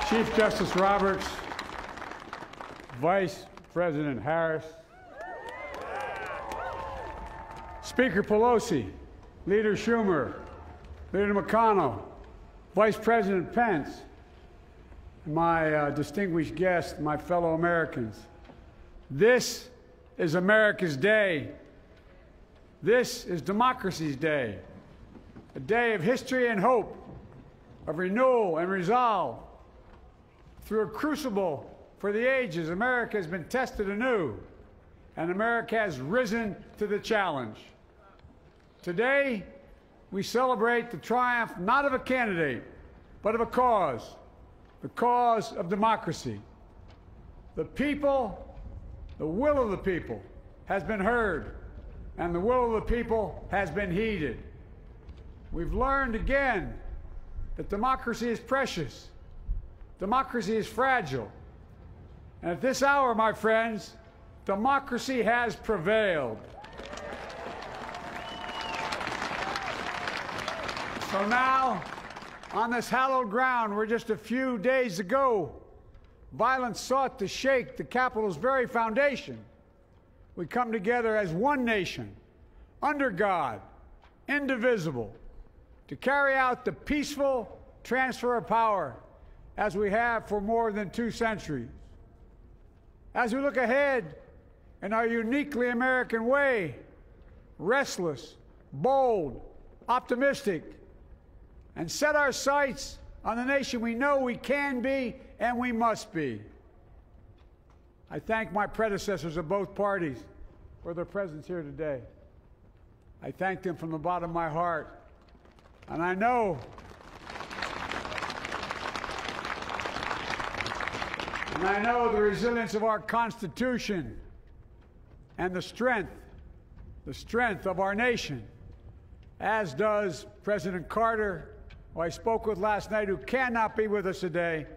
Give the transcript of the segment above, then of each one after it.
Chief Justice Roberts, Vice President Harris, Speaker Pelosi, Leader Schumer, Leader McConnell, Vice President Pence, my distinguished guests, my fellow Americans. This is America's day. This is democracy's day, a day of history and hope, of renewal and resolve. Through a crucible for the ages, America has been tested anew, and America has risen to the challenge. Today, we celebrate the triumph not of a candidate, but of a cause, the cause of democracy. The people, the will of the people has been heard, and the will of the people has been heeded. We've learned again that democracy is precious. Democracy is fragile. And at this hour, my friends, democracy has prevailed. So now, on this hallowed ground where just a few days ago, violence sought to shake the Capitol's very foundation, we come together as one nation, under God, indivisible, to carry out the peaceful transfer of power as we have for more than 2 centuries. As we look ahead in our uniquely American way, restless, bold, optimistic, and set our sights on the nation we know we can be and we must be. I thank my predecessors of both parties for their presence here today. I thank them from the bottom of my heart. And I know the resilience of our Constitution and the strength of our nation, as does President Carter, who I spoke with last night, who cannot be with us today,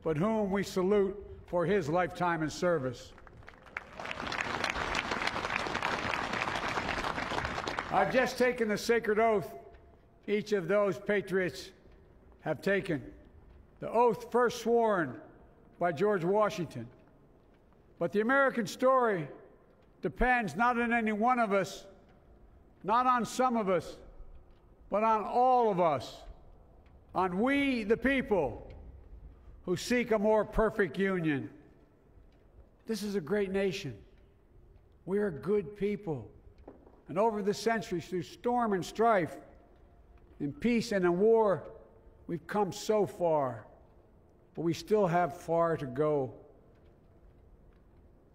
but whom we salute for his lifetime in service. I've just taken the sacred oath each of those patriots have taken, the oath first sworn by George Washington. But the American story depends not on any one of us, not on some of us, but on all of us, on we, the people, who seek a more perfect union. This is a great nation. We are good people. And over the centuries, through storm and strife, in peace and in war, we've come so far. But we still have far to go.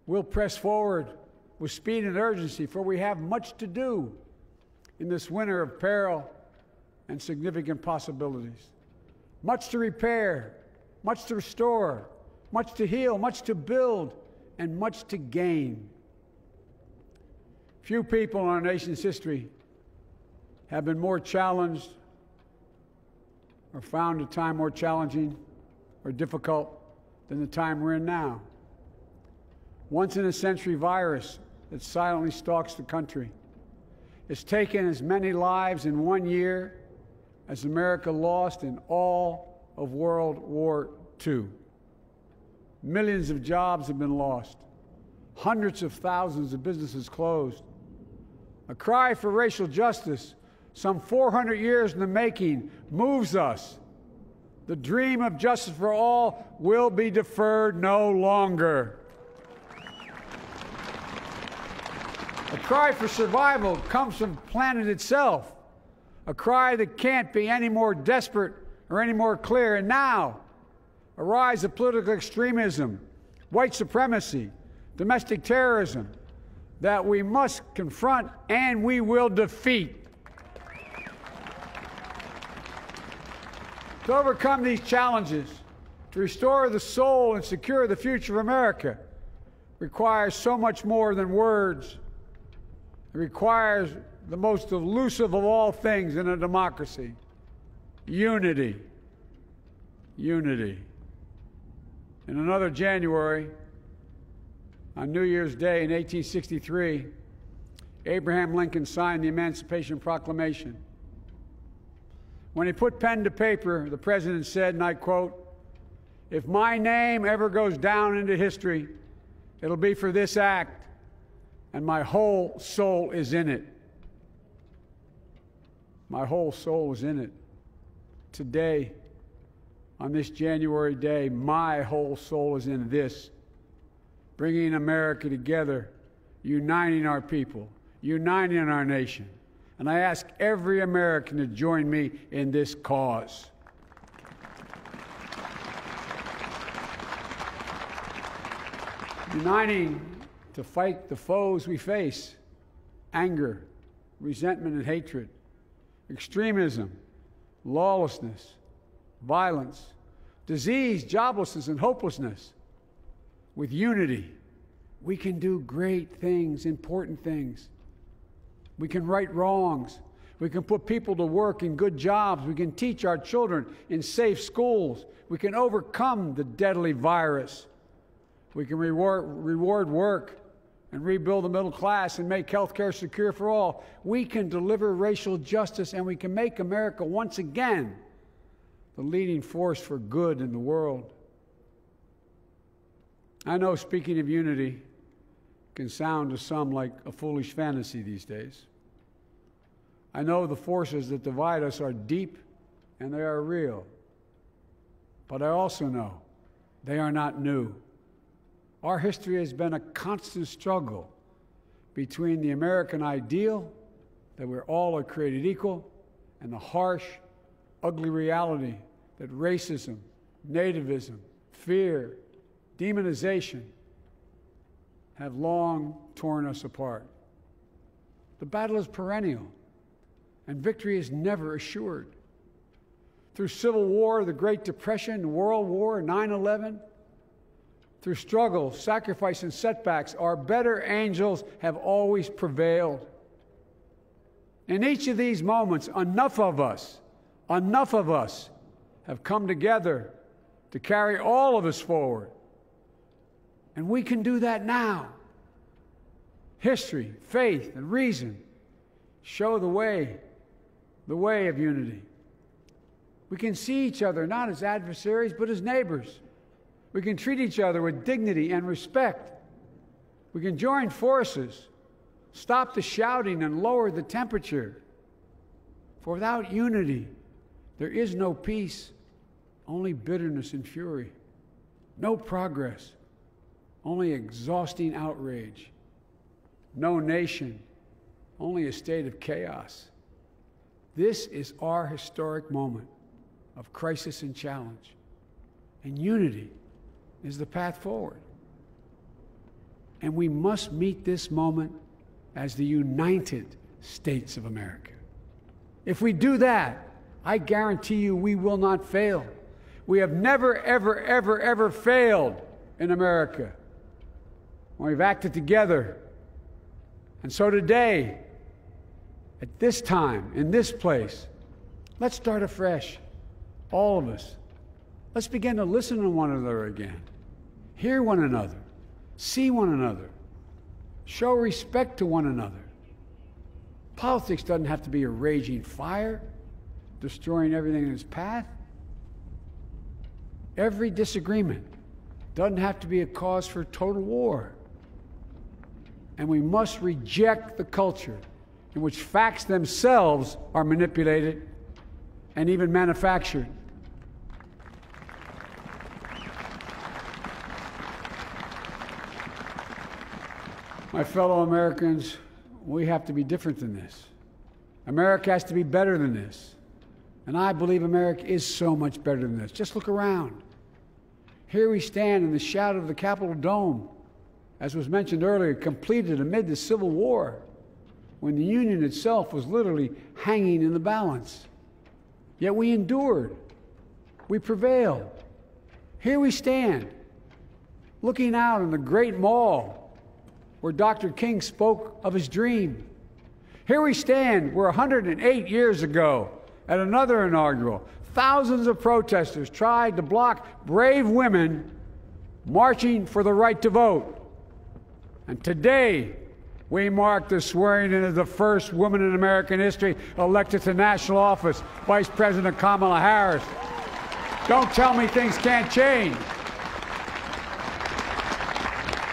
We'll press forward with speed and urgency, for we have much to do in this winter of peril and significant possibilities. Much to repair, much to restore, much to heal, much to build, and much to gain. Few people in our nation's history have been more challenged or found a time more challenging or difficult than the time we're in now. Once-in-a-century virus that silently stalks the country. It's taken as many lives in 1 year as America lost in all of World War II. Millions of jobs have been lost. Hundreds of thousands of businesses closed. A cry for racial justice, some 400 years in the making, moves us. The dream of justice for all will be deferred no longer. A cry for survival comes from the planet itself, a cry that can't be any more desperate or any more clear. And now, a rise of political extremism, white supremacy, domestic terrorism, that we must confront and we will defeat. To overcome these challenges, to restore the soul and secure the future of America, requires so much more than words. It requires the most elusive of all things in a democracy: unity. Unity. In another January, on New Year's Day in 1863, Abraham Lincoln signed the Emancipation Proclamation. When he put pen to paper, the president said, and I quote, If my name ever goes down into history, it'll be for this act, and my whole soul is in it. My whole soul is in it. Today, on this January day, my whole soul is in this, bringing America together, uniting our people, uniting our nation. And I ask every American to join me in this cause. Uniting to fight the foes we face: anger, resentment and hatred, extremism, lawlessness, violence, disease, joblessness, and hopelessness. With unity, we can do great things, important things. We can right wrongs. We can put people to work in good jobs. We can teach our children in safe schools. We can overcome the deadly virus. We can reward work and rebuild the middle class and make health care secure for all. We can deliver racial justice, and we can make America once again the leading force for good in the world. I know speaking of unity can sound to some like a foolish fantasy these days. I know the forces that divide us are deep and they are real. But I also know they are not new. Our history has been a constant struggle between the American ideal that we're all created equal and the harsh, ugly reality that racism, nativism, fear, demonization have long torn us apart. The battle is perennial, and victory is never assured. Through Civil War, the Great Depression, World War, 9/11, through struggle, sacrifice, and setbacks, our better angels have always prevailed. In each of these moments, enough of us have come together to carry all of us forward. And we can do that now. History, faith, and reason show the way of unity. We can see each other not as adversaries, but as neighbors. We can treat each other with dignity and respect. We can join forces, stop the shouting, and lower the temperature. For without unity, there is no peace, only bitterness and fury. No progress, only exhausting outrage. No nation, only a state of chaos. This is our historic moment of crisis and challenge, and unity is the path forward. And we must meet this moment as the United States of America. If we do that, I guarantee you we will not fail. We have never, ever, ever, ever failed in America when we've acted together. And so today, at this time, in this place, let's start afresh, all of us. Let's begin to listen to one another again, hear one another, see one another, show respect to one another. Politics doesn't have to be a raging fire, destroying everything in its path. Every disagreement doesn't have to be a cause for total war. And we must reject the culture in which facts themselves are manipulated and even manufactured. My fellow Americans, we have to be different than this. America has to be better than this. And I believe America is so much better than this. Just look around. Here we stand in the shadow of the Capitol Dome, as was mentioned earlier, completed amid the Civil War, when the Union itself was literally hanging in the balance. Yet we endured. We prevailed. Here we stand, looking out on the great mall where Dr. King spoke of his dream. Here we stand where 108 years ago, at another inaugural, thousands of protesters tried to block brave women marching for the right to vote. And today, we mark the swearing in of the first woman in American history elected to national office, Vice President Kamala Harris. Don't tell me things can't change.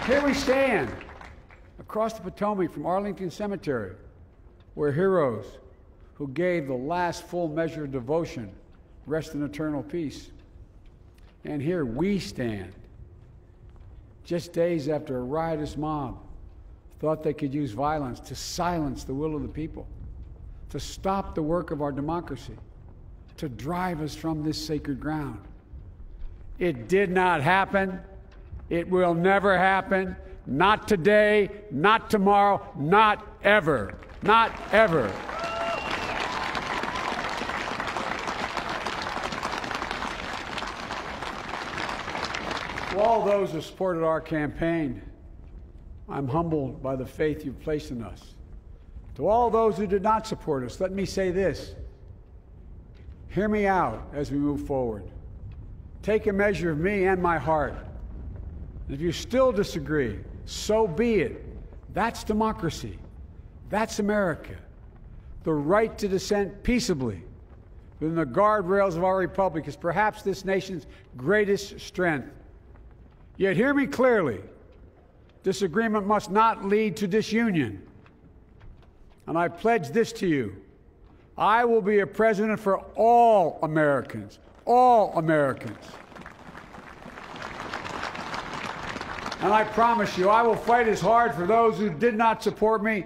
Here we stand, across the Potomac from Arlington Cemetery, where heroes who gave the last full measure of devotion rest in eternal peace. And here we stand, just days after a riotous mob thought they could use violence to silence the will of the people, to stop the work of our democracy, to drive us from this sacred ground. It did not happen. It will never happen. Not today, not tomorrow, not ever. Not ever. To all those who supported our campaign, I'm humbled by the faith you've placed in us. To all those who did not support us, let me say this. Hear me out as we move forward. Take a measure of me and my heart. And if you still disagree, so be it. That's democracy. That's America. The right to dissent peaceably within the guardrails of our republic is perhaps this nation's greatest strength. Yet hear me clearly. Disagreement must not lead to disunion. And I pledge this to you. I will be a president for all Americans. All Americans. And I promise you, I will fight as hard for those who did not support me